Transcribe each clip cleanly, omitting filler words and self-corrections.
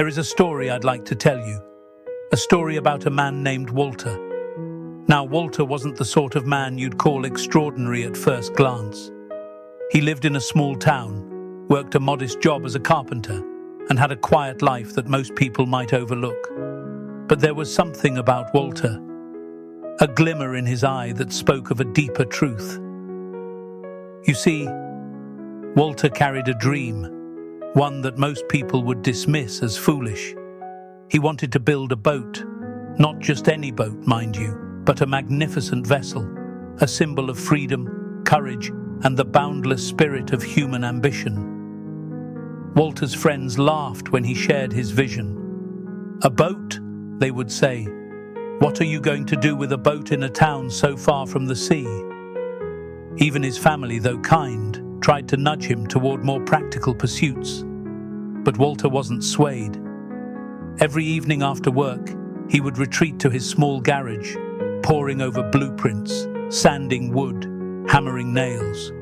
There is a story I'd like to tell you. A story about a man named Walter. Now, Walter wasn't the sort of man you'd call extraordinary at first glance. He lived in a small town, worked a modest job as a carpenter, and had a quiet life that most people might overlook. But there was something about Walter, a glimmer in his eye that spoke of a deeper truth. You see, Walter carried a dream, one that most people would dismiss as foolish. He wanted to build a boat, not just any boat, mind you, but a magnificent vessel, a symbol of freedom, courage, and the boundless spirit of human ambition. Walter's friends laughed when he shared his vision. "A boat?" they would say. "What are you going to do with a boat in a town so far from the sea?" Even his family, though kind, tried to nudge him toward more practical pursuits. But Walter wasn't swayed. Every evening after work, he would retreat to his small garage, poring over blueprints, sanding wood, hammering nails.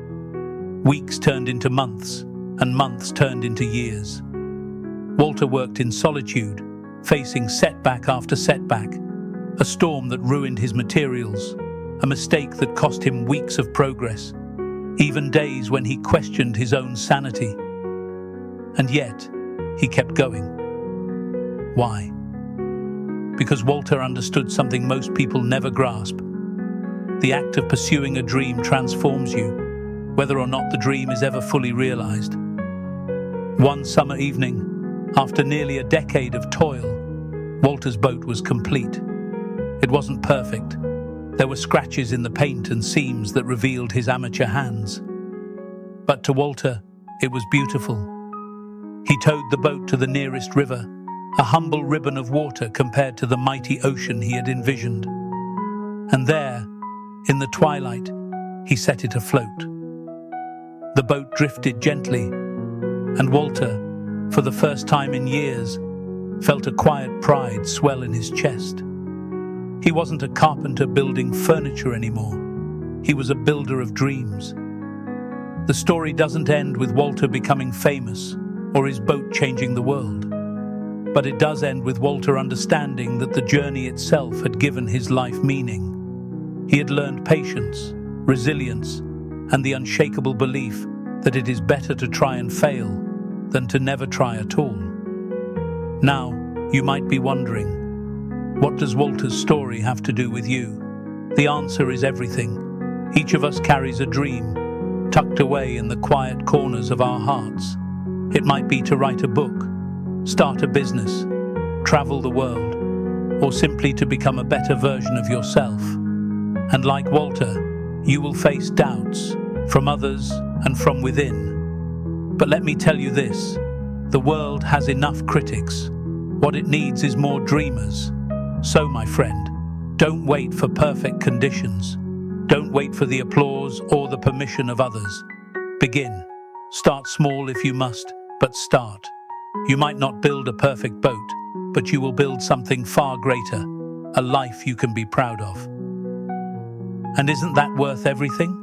Weeks turned into months, and months turned into years. Walter worked in solitude, facing setback after setback, a storm that ruined his materials, a mistake that cost him weeks of progress, even days when he questioned his own sanity. And yet, he kept going. Why? Because Walter understood something most people never grasp. The act of pursuing a dream transforms you, whether or not the dream is ever fully realized. One summer evening, after nearly a decade of toil, Walter's boat was complete. It wasn't perfect. There were scratches in the paint and seams that revealed his amateur hands. But to Walter, it was beautiful. He towed the boat to the nearest river, a humble ribbon of water compared to the mighty ocean he had envisioned. And there, in the twilight, he set it afloat. The boat drifted gently, and Walter, for the first time in years, felt a quiet pride swell in his chest. He wasn't a carpenter building furniture anymore. He was a builder of dreams. The story doesn't end with Walter becoming famous or his boat changing the world. But it does end with Walter understanding that the journey itself had given his life meaning. He had learned patience, resilience, and the unshakable belief that it is better to try and fail than to never try at all. Now, you might be wondering, what does Walter's story have to do with you? The answer is everything. Each of us carries a dream, tucked away in the quiet corners of our hearts. It might be to write a book, start a business, travel the world, or simply to become a better version of yourself. And like Walter, you will face doubts from others and from within. But let me tell you this, the world has enough critics. What it needs is more dreamers. So, my friend, don't wait for perfect conditions. Don't wait for the applause or the permission of others. Begin. Start small if you must, but start. You might not build a perfect boat, but you will build something far greater, a life you can be proud of. And isn't that worth everything?